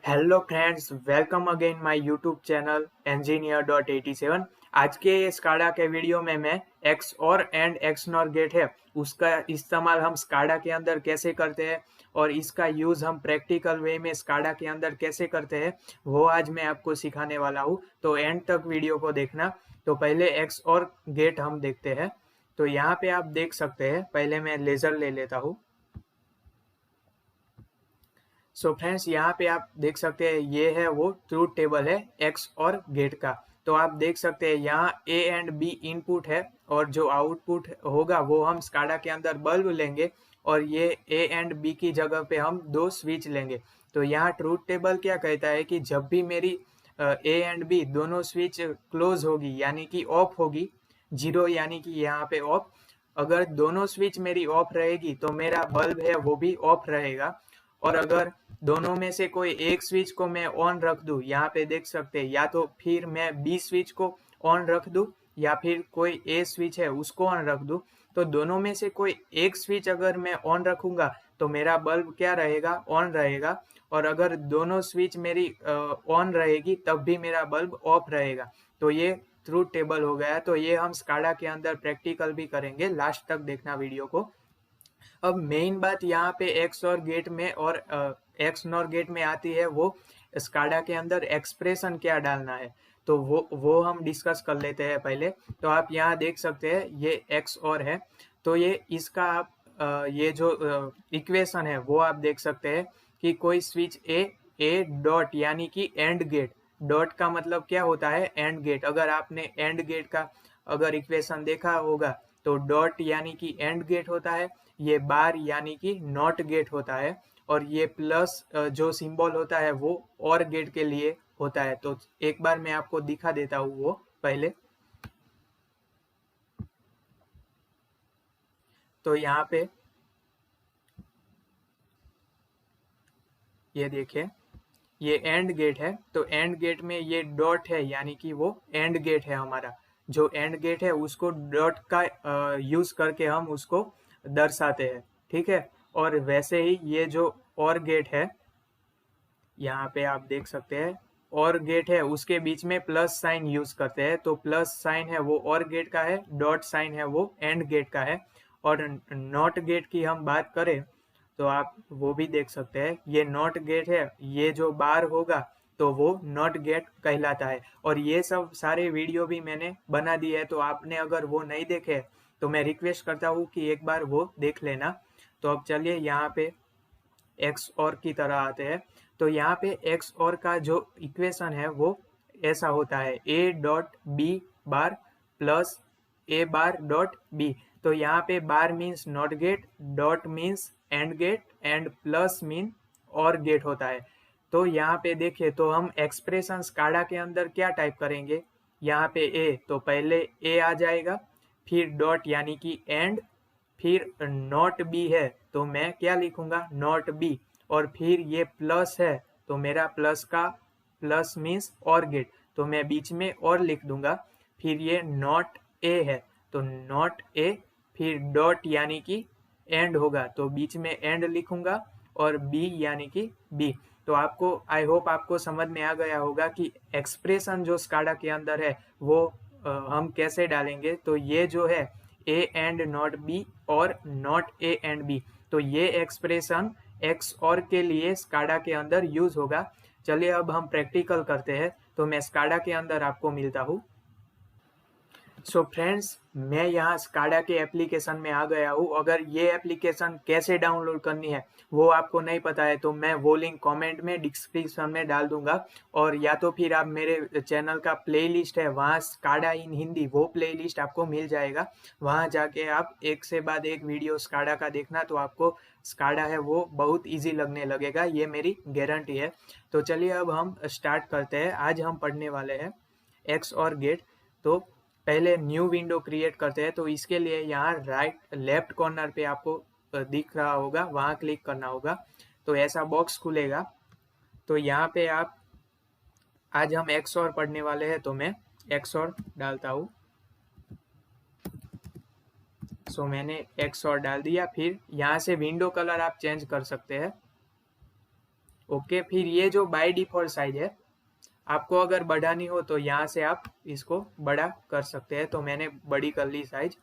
Hello friends, welcome again my YouTube channel engineer.87। आज के SCADA के वीडियो में मैं एक्स और एंड एक्स नॉर गेट है उसका इस्तेमाल हम स्काडा के अंदर कैसे करते हैं और इसका यूज़ हम प्रैक्टिकल वे में स्काडा के अंदर कैसे करते हैं वो आज मैं आपको सिखाने वाला हूँ। तो एंड तक वीडियो को देखना। तो पहले एक्स और गेट हम देखते हैं। तो यहाँ पे आप देख सकते हैं, पहले मैं लेज़र ले लेता हूँ। सो फ्रेंड्स, यहाँ पे आप देख सकते हैं ये है वो ट्रूथ टेबल है एक्स और गेट का। तो आप देख सकते हैं यहाँ ए एंड बी इनपुट है और जो आउटपुट होगा वो हम स्काडा के अंदर बल्ब लेंगे और ये ए एंड बी की जगह पे हम दो स्विच लेंगे। तो यहाँ ट्रूथ टेबल क्या कहता है कि जब भी मेरी ए एंड बी दोनों स्विच क्लोज होगी यानी कि ऑफ होगी, जीरो यानी कि यहाँ पे ऑफ, अगर दोनों स्विच मेरी ऑफ रहेगी तो मेरा बल्ब है वो भी ऑफ रहेगा। और अगर दोनों में से कोई एक स्विच को मैं ऑन रख दूं, यहाँ पे देख सकते हैं, या तो फिर मैं बी स्विच को ऑन रख दूं या फिर कोई ए स्विच है उसको ऑन रख दूं, तो दोनों में से कोई एक स्विच अगर मैं ऑन रखूंगा तो मेरा बल्ब क्या रहेगा, ऑन रहेगा। और अगर दोनों स्विच मेरी ऑन रहेगी तब भी मेरा बल्ब ऑफ रहेगा। तो ये ट्रूथ टेबल हो गया। तो ये हम स्काडा के अंदर प्रैक्टिकल भी करेंगे, लास्ट तक देखना वीडियो को। अब मेन बात यहाँ पे एक्स और गेट में और एक्स नॉर गेट में आती है, वो स्काडा के अंदर एक्सप्रेशन क्या डालना है। तो वो हम डिस्कस कर लेते हैं पहले। तो आप यहाँ देख सकते हैं ये एक्स और है। तो ये इसका आप ये जो इक्वेशन है वो आप देख सकते हैं कि कोई स्विच ए डॉट यानी कि एंड गेट, डॉट का मतलब क्या होता है, एंड गेट। अगर आपने एंड गेट का अगर इक्वेशन देखा होगा तो डॉट यानी कि एंड गेट होता है, ये बार यानी कि नॉट गेट होता है, और ये प्लस जो सिंबल होता है वो और गेट के लिए होता है। तो एक बार मैं आपको दिखा देता हूँ वो पहले। तो यहाँ पे ये देखिए, ये एंड गेट है। तो एंड गेट में ये डॉट है यानी कि वो एंड गेट है हमारा। जो एंड गेट है उसको डॉट का यूज करके हम उसको दर्शाते हैं, ठीक है। और वैसे ही ये जो और गेट है, यहाँ पे आप देख सकते हैं और गेट है उसके बीच में प्लस साइन यूज करते हैं। तो प्लस साइन है वो और गेट का है, डॉट साइन है वो एंड गेट का है। और नॉट गेट की हम बात करें तो आप वो भी देख सकते हैं, ये नॉट गेट है, ये जो बार होगा तो वो नॉट गेट कहलाता है। और ये सब सारे वीडियो भी मैंने बना दिए है, तो आपने अगर वो नहीं देखे तो मैं रिक्वेस्ट करता हूँ कि एक बार वो देख लेना। तो अब चलिए यहाँ पे एक्स और की तरह आते हैं। तो यहाँ पे एक्स और का जो इक्वेशन है वो ऐसा होता है, A dot B bar plus A bar dot B. तो यहाँ पे bar means not gate, dot means and gate, and plus mean और गेट होता है। तो यहाँ पे देखिए, तो हम एक्सप्रेशन स्काडा के अंदर क्या टाइप करेंगे, यहाँ पे ए, तो पहले ए आ जाएगा, फिर डॉट यानी कि एंड, फिर नॉट बी है तो मैं क्या लिखूंगा, नॉट बी, और फिर ये प्लस है तो मेरा प्लस का प्लस मीन्स और गेट, तो मैं बीच में और लिख दूंगा। फिर ये नॉट ए है तो नॉट ए, फिर डॉट यानी कि एंड होगा तो बीच में एंड लिखूंगा, और बी यानी कि बी। तो आपको, आई होप आपको समझ में आ गया होगा कि एक्सप्रेशन जो स्काडा के अंदर है वो हम कैसे डालेंगे। तो ये जो है ए एंड नॉट बी और नॉट ए एंड बी, तो ये एक्सप्रेशन एक्स और के लिए स्काडा के अंदर यूज होगा। चलिए अब हम प्रैक्टिकल करते हैं। तो मैं स्काडा के अंदर आपको मिलता हूँ। सो फ्रेंड्स, मैं यहाँ स्काडा के एप्लीकेशन में आ गया हूँ। अगर ये एप्लीकेशन कैसे डाउनलोड करनी है वो आपको नहीं पता है तो मैं वो लिंक कमेंट में डिस्क्रिप्शन में डाल दूंगा, और या तो फिर आप मेरे चैनल का प्लेलिस्ट है वहाँ स्काडा इन हिंदी, वो प्लेलिस्ट आपको मिल जाएगा। वहाँ जाके आप एक से बाद एक वीडियो स्काडा का देखना, तो आपको स्काडा है वो बहुत ईजी लगने लगेगा, ये मेरी गारंटी है। तो चलिए अब हम स्टार्ट करते हैं। आज हम पढ़ने वाले हैं एक्स और गेट। तो पहले न्यू विंडो क्रिएट करते हैं। तो इसके लिए यहाँ राइट लेफ्ट कॉर्नर पे आपको दिख रहा होगा, वहाँ क्लिक करना होगा। तो ऐसा बॉक्स खुलेगा। तो यहाँ पे आप, आज हम एक्स और पढ़ने वाले हैं तो मैं एक्स और डालता हूँ। सो मैंने एक्स और डाल दिया। फिर यहाँ से विंडो कलर आप चेंज कर सकते हैं। ओके, फिर ये जो बाय डिफॉल्ट साइज है, आपको अगर बढ़ानी हो तो यहाँ से आप इसको बड़ा कर सकते हैं। तो मैंने बड़ी कर ली साइज।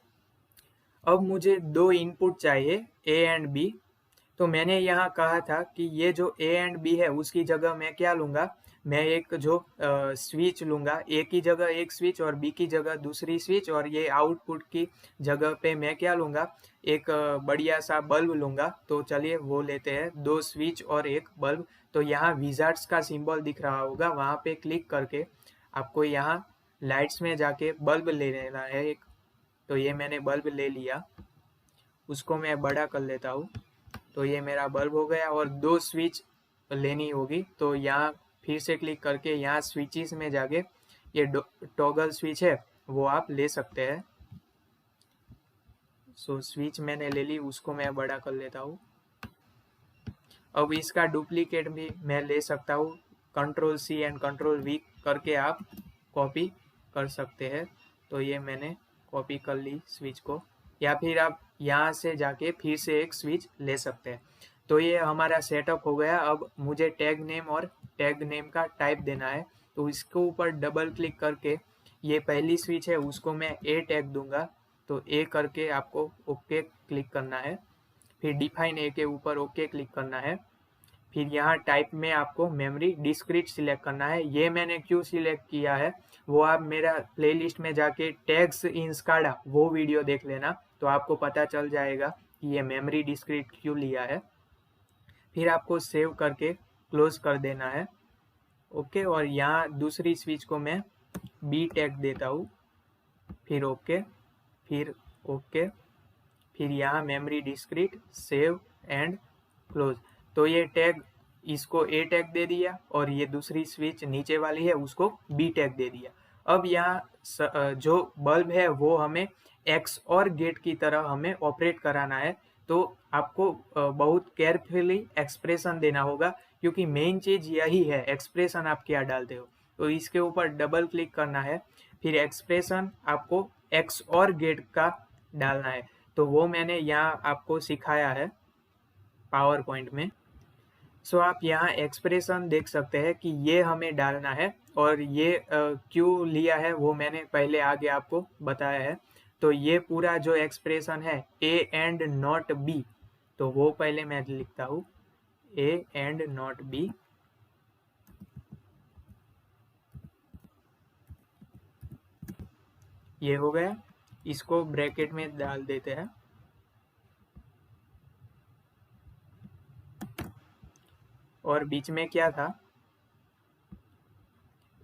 अब मुझे दो इनपुट चाहिए, ए एंड बी। तो मैंने यहाँ कहा था कि ये जो ए एंड बी है उसकी जगह मैं क्या लूँगा, मैं एक जो स्विच लूँगा, ए की जगह एक स्विच और बी की जगह दूसरी स्विच, और ये आउटपुट की जगह पे मैं क्या लूँगा, एक बढ़िया सा बल्ब लूँगा। तो चलिए वो लेते हैं, दो स्विच और एक बल्ब। तो यहाँ विजार्ड्स का सिंबल दिख रहा होगा, वहाँ पे क्लिक करके आपको यहाँ लाइट्स में जाके बल्ब ले लेना है एक। तो ये मैंने बल्ब ले लिया, उसको मैं बड़ा कर लेता हूँ। तो ये मेरा बल्ब हो गया, और दो स्विच लेनी होगी। तो यहाँ फिर से क्लिक करके यहाँ स्विचेस में जाके ये टॉगल स्विच है वो आप ले सकते हैं। सो स्विच मैंने ले ली, उसको मैं बड़ा कर लेता हूँ। अब इसका डुप्लीकेट भी मैं ले सकता हूँ, control C and control V करके आप कॉपी कर सकते हैं। तो ये मैंने कॉपी कर ली स्विच को, या फिर आप यहाँ से जाके फिर से एक स्विच ले सकते हैं। तो ये हमारा सेटअप हो गया। अब मुझे टैग नेम और टैग नेम का टाइप देना है। तो इसके ऊपर डबल क्लिक करके ये पहली स्विच है उसको मैं ए टैग दूंगा। तो ए करके आपको ओके क्लिक करना है, फिर डिफाइन ए के ऊपर ओके क्लिक करना है। फिर यहाँ टाइप में आपको मेमोरी डिस्क्रीट सिलेक्ट करना है। ये मैंने क्यों सिलेक्ट किया है वो आप मेरा प्लेलिस्ट में जाके टैग्स इन स्काडा वो वीडियो देख लेना, तो आपको पता चल जाएगा कि ये मेमोरी डिस्क्रीट क्यों लिया है। फिर आपको सेव करके क्लोज कर देना है। ओके, और यहाँ दूसरी स्विच को मैं बी टैग देता हूँ, फिर ओके, फिर ओके, फिर यहाँ memory discrete, save and close. तो ये टैग, इसको ए टैग दे दिया, और ये दूसरी स्विच नीचे वाली है उसको बी टैग दे दिया। अब यहाँ जो बल्ब है वो हमें एक्स और गेट की तरह हमें ऑपरेट कराना है। तो आपको बहुत केयरफुली एक्सप्रेशन देना होगा, क्योंकि मेन चीज यही है, एक्सप्रेशन आप क्या डालते हो। तो इसके ऊपर डबल क्लिक करना है, फिर एक्सप्रेशन आपको एक्स और गेट का डालना है। तो वो मैंने यहाँ आपको सिखाया है पावर पॉइंट में। सो आप यहाँ एक्सप्रेशन देख सकते हैं कि ये हमें डालना है, और ये क्यों लिया है वो मैंने पहले आगे आपको बताया है। तो ये पूरा जो एक्सप्रेशन है ए एंड नॉट बी, तो वो पहले मैं लिखता हूँ, ए एंड नॉट बी। ये हो गया, इसको ब्रैकेट में डाल देते हैं। और बीच में क्या था,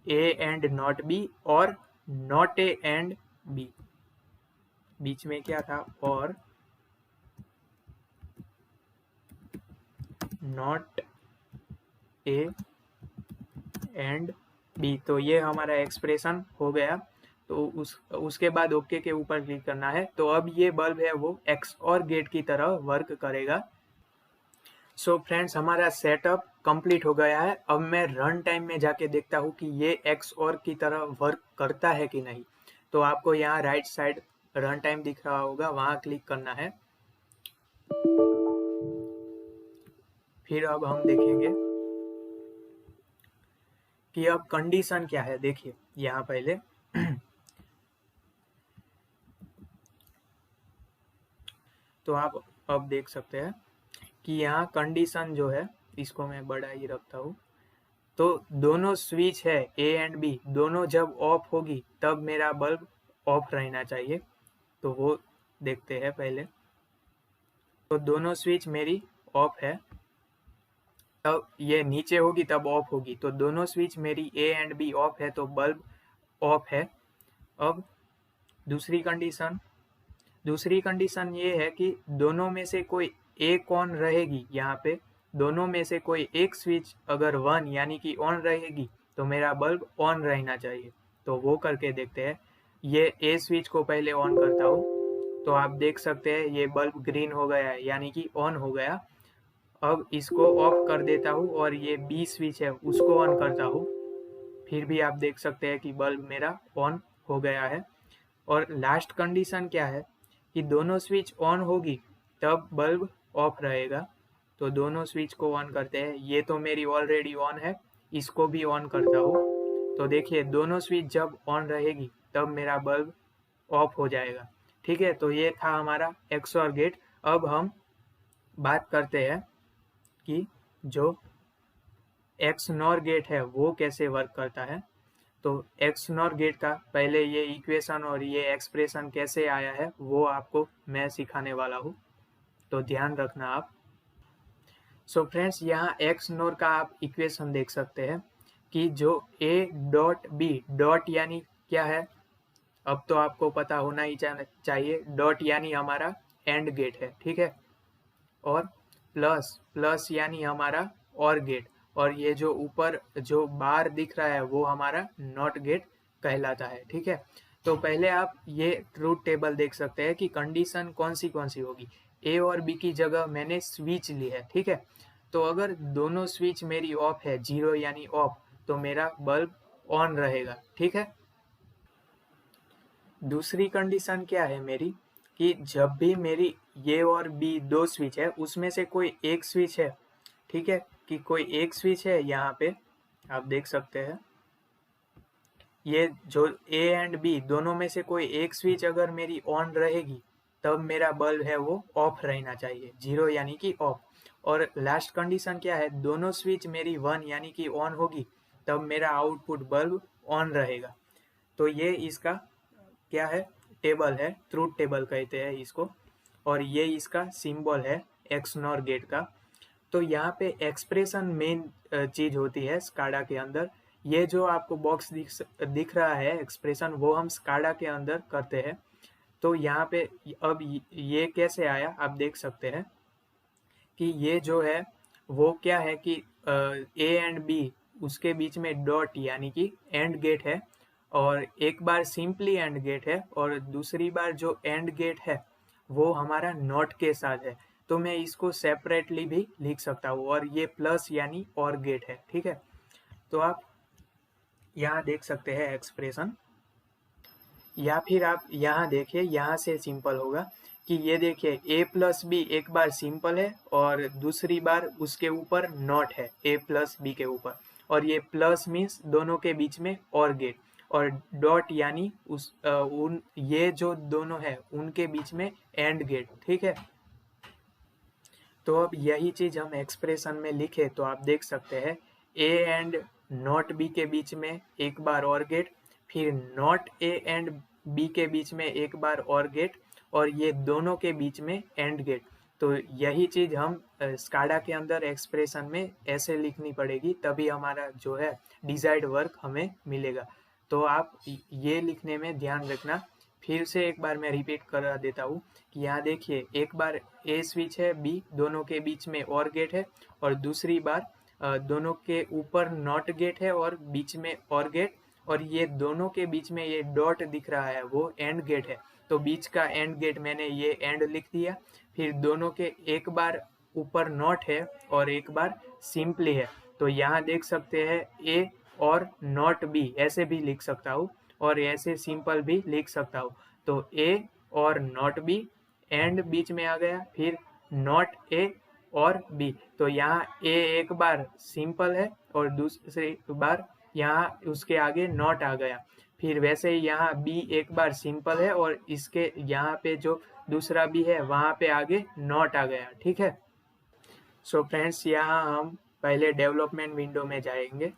ए एंड नॉट बी और नॉट ए एंड बी। बीच में क्या था, और नॉट ए एंड बी। तो ये हमारा एक्सप्रेशन हो गया। तो उसके बाद ओके के ऊपर क्लिक करना है। तो अब ये बल्ब है वो एक्स और गेट की तरह वर्क करेगा। सो फ्रेंड्स, हमारा सेटअप कंप्लीट हो गया है। अब मैं रन टाइम में जाके देखता हूँ कि ये एक्स और की तरह वर्क करता है कि नहीं। तो आपको यहाँ राइट साइड रन टाइम दिख रहा होगा, वहाँ क्लिक करना है। फिर अब हम देखेंगे कि अब कंडीशन क्या है। देखिए यहाँ पहले तो आप अब देख सकते हैं कि यहाँ कंडीशन जो है, इसको मैं बड़ा ही रखता हूँ। तो दोनों स्विच है ए एंड बी, दोनों जब ऑफ होगी तब मेरा बल्ब ऑफ रहना चाहिए। तो वो देखते हैं पहले। तो दोनों स्विच मेरी ऑफ है, तब ये नीचे होगी तब ऑफ होगी। तो दोनों स्विच मेरी ए एंड बी ऑफ है, तो बल्ब ऑफ है। अब दूसरी कंडीशन, दूसरी कंडीशन ये है कि दोनों में से कोई एक ऑन रहेगी। यहाँ पे दोनों में से कोई एक स्विच अगर वन यानी कि ऑन रहेगी तो मेरा बल्ब ऑन रहना चाहिए। तो वो करके देखते हैं। ये ए स्विच को पहले ऑन करता हूँ, तो आप देख सकते हैं ये बल्ब ग्रीन हो गया है, यानी कि ऑन हो गया। अब इसको ऑफ कर देता हूँ, और ये बी स्विच है उसको ऑन करता हूँ। फिर भी आप देख सकते हैं कि बल्ब मेरा ऑन हो गया है। और लास्ट कंडीशन क्या है कि दोनों स्विच ऑन होगी तब बल्ब ऑफ रहेगा। तो दोनों स्विच को ऑन करते हैं। ये तो मेरी ऑलरेडी ऑन है, इसको भी ऑन करता हूँ। तो देखिए दोनों स्विच जब ऑन रहेगी तब मेरा बल्ब ऑफ हो जाएगा। ठीक है, तो ये था हमारा XOR गेट। अब हम बात करते हैं कि जो XNOR गेट है वो कैसे वर्क करता है। तो XNOR गेट का पहले ये इक्वेशन और ये एक्सप्रेशन कैसे आया है वो आपको मैं सिखाने वाला हूँ, तो ध्यान रखना आप। सो फ्रेंड्स, यहाँ XNOR का आप इक्वेशन देख सकते हैं कि जो A डॉट B, डॉट यानी क्या है, अब तो आपको पता होना ही चाहिए। डॉट यानी हमारा एंड गेट है, ठीक है। और प्लस, प्लस यानी हमारा और गेट। और ये जो ऊपर जो बार दिख रहा है वो हमारा नॉट गेट कहलाता है, ठीक है। तो पहले आप ये ट्रूथ टेबल देख सकते हैं कि कंडीशन कौन सी होगी। ए और बी की जगह मैंने स्विच ली है, ठीक है। तो अगर दोनों स्विच मेरी ऑफ है, 0 यानी ऑफ, तो मेरा बल्ब ऑन रहेगा, ठीक है। दूसरी कंडीशन क्या है मेरी, कि जब भी मेरी ये और बी दो स्विच है उसमें से कोई एक स्विच है, ठीक है, कि कोई एक स्विच है यहाँ पे आप देख सकते हैं। ये जो ए एंड बी दोनों में से कोई एक स्विच अगर मेरी ऑन रहेगी तब मेरा बल्ब है वो ऑफ रहना चाहिए, 0 यानी कि ऑफ। और लास्ट कंडीशन क्या है, दोनों स्विच मेरी 1 यानी कि ऑन होगी तब मेरा आउटपुट बल्ब ऑन रहेगा। तो ये इसका क्या है, टेबल है, ट्रूथ टेबल कहते हैं इसको। और ये इसका सिंबल है XNOR गेट का। तो यहाँ पे एक्सप्रेशन मेन चीज होती है स्काडा के अंदर। ये जो आपको बॉक्स दिख रहा है एक्सप्रेशन, वो हम स्काडा के अंदर करते हैं। तो यहाँ पे अब ये कैसे आया आप देख सकते हैं कि ये जो है वो क्या है कि ए एंड बी उसके बीच में डॉट यानी कि एंड गेट है, और एक बार सिंपली एंड गेट है, और दूसरी बार जो एंड गेट है वो हमारा नॉट के साथ है। तो मैं इसको सेपरेटली भी लिख सकता हूँ, और ये प्लस यानी और गेट है, ठीक है। तो आप यहाँ देख सकते हैं एक्सप्रेशन, या फिर आप यहाँ देखिए, यहाँ से सिंपल होगा कि ये देखिए ए प्लस बी एक बार सिंपल है और दूसरी बार उसके ऊपर नॉट है ए प्लस बी के ऊपर, और ये प्लस मीन्स दोनों के बीच में और गेट, और डॉट यानी उन ये जो दोनों है उनके बीच में एंड गेट, ठीक है। तो अब यही चीज हम एक्सप्रेशन में लिखे तो आप देख सकते हैं ए एंड नॉट बी के बीच में एक बार और गेट, फिर नॉट ए एंड बी के बीच में एक बार और गेट, और ये दोनों के बीच में एंड गेट। तो यही चीज हम स्काडा के अंदर एक्सप्रेशन में ऐसे लिखनी पड़ेगी, तभी हमारा जो है डिजायर्ड वर्क हमें मिलेगा। तो आप ये लिखने में ध्यान रखना। फिर से एक बार मैं रिपीट करा देता हूँ कि यहाँ देखिए एक बार ए स्विच है, बी दोनों के बीच में और गेट है, और दूसरी बार दोनों के ऊपर नॉट गेट है और बीच में और गेट, और ये दोनों के बीच में ये डॉट दिख रहा है वो एंड गेट है। तो बीच का एंड गेट मैंने ये एंड लिख दिया। फिर दोनों के एक बार ऊपर नॉट है और एक बार सिंपली है। तो यहाँ देख सकते हैं ए और नॉट बी ऐसे भी लिख सकता हूँ, और ऐसे सिंपल भी लिख सकता हूँ। तो ए और नॉट बी, एंड बीच में आ गया, फिर नॉट ए और बी। तो यहाँ ए एक बार सिंपल है और दूसरी बार यहाँ उसके आगे नॉट आ गया। फिर वैसे ही यहाँ बी एक बार सिंपल है और इसके यहाँ पे जो दूसरा बी है वहाँ पे आगे नॉट आ गया, ठीक है। सो फ्रेंड्स, यहाँ हम पहले डेवलपमेंट विंडो में जाएंगे।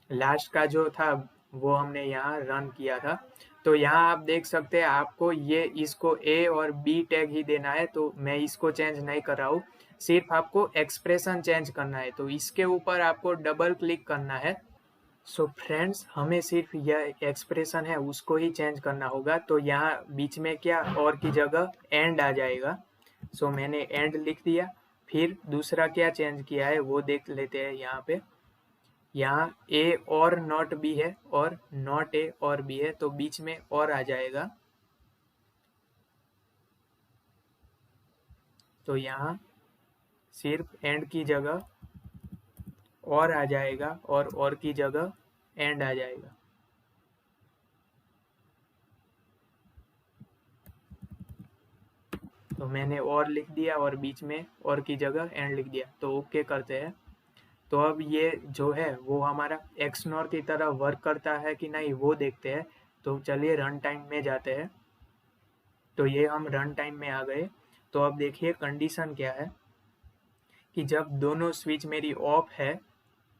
लास्ट का जो था वो हमने यहाँ रन किया था। तो यहाँ आप देख सकते हैं आपको ये इसको ए और बी टैग ही देना है, तो मैं इसको चेंज नहीं कर रहा हूँ, सिर्फ आपको एक्सप्रेशन चेंज करना है। तो इसके ऊपर आपको डबल क्लिक करना है। सो फ्रेंड्स, हमें सिर्फ यह एक्सप्रेशन है उसको ही चेंज करना होगा। तो यहाँ बीच में क्या और की जगह एंड आ जाएगा। सो मैंने एंड लिख दिया। फिर दूसरा क्या चेंज किया है वो देख लेते हैं। यहाँ पे यहाँ ए और नॉट बी है और नॉट ए और बी है, तो बीच में और आ जाएगा। तो यहाँ सिर्फ एंड की जगह और आ जाएगा और की जगह एंड आ जाएगा। तो मैंने और लिख दिया और बीच में और की जगह एंड लिख दिया। तो ओके करते हैं। तो अब ये जो है वो हमारा एक्सनोर की तरह वर्क करता है कि नहीं वो देखते हैं। तो चलिए रन टाइम में जाते हैं। तो ये हम रन टाइम में आ गए। तो अब देखिए कंडीशन क्या है कि जब दोनों स्विच मेरी ऑफ है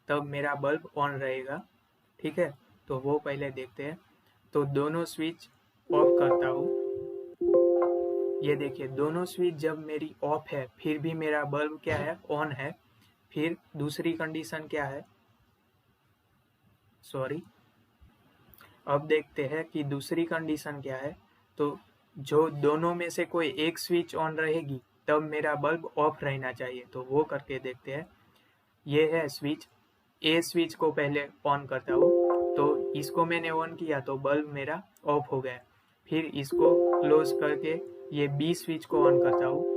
तब मेरा बल्ब ऑन रहेगा। ठीक है, तो वो पहले देखते हैं। तो दोनों स्विच ऑफ करता हूँ। ये देखिए दोनों स्विच जब मेरी ऑफ है फिर भी मेरा बल्ब क्या है, ऑन है। फिर दूसरी कंडीशन क्या है, सॉरी, अब देखते हैं कि दूसरी कंडीशन क्या है। तो जो दोनों में से कोई एक स्विच ऑन रहेगी तब मेरा बल्ब ऑफ रहना चाहिए। तो वो करके देखते हैं। ये है स्विच, ए स्विच को पहले ऑन करता हूँ। तो इसको मैंने ऑन किया तो बल्ब मेरा ऑफ हो गया। फिर इसको क्लोज करके ये बी स्विच को ऑन करता हूँ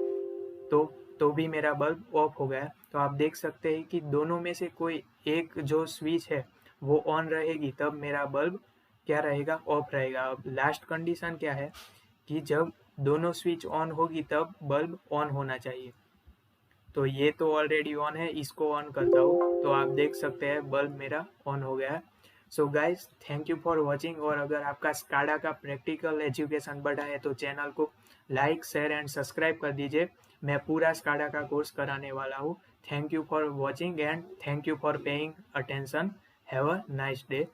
तो भी मेरा बल्ब ऑफ हो गया। तो आप देख सकते हैं कि दोनों में से कोई एक जो स्विच है वो ऑन रहेगी तब मेरा बल्ब क्या रहेगा, ऑफ रहेगा। अब लास्ट कंडीशन क्या है कि जब दोनों स्विच ऑन होगी तब बल्ब ऑन होना चाहिए। तो ये तो ऑलरेडी ऑन है, इसको ऑन करता हूँ तो आप देख सकते हैं बल्ब मेरा ऑन हो गया है। So guys thank you for watching. और अगर आपका स्काडा का प्रैक्टिकल एजुकेशन बढ़ा है तो चैनल को लाइक शेयर एंड सब्सक्राइब कर दीजिए। मैं पूरा स्काडा का कोर्स कराने वाला हूँ। Thank you for watching and thank you for paying attention. Have a nice day.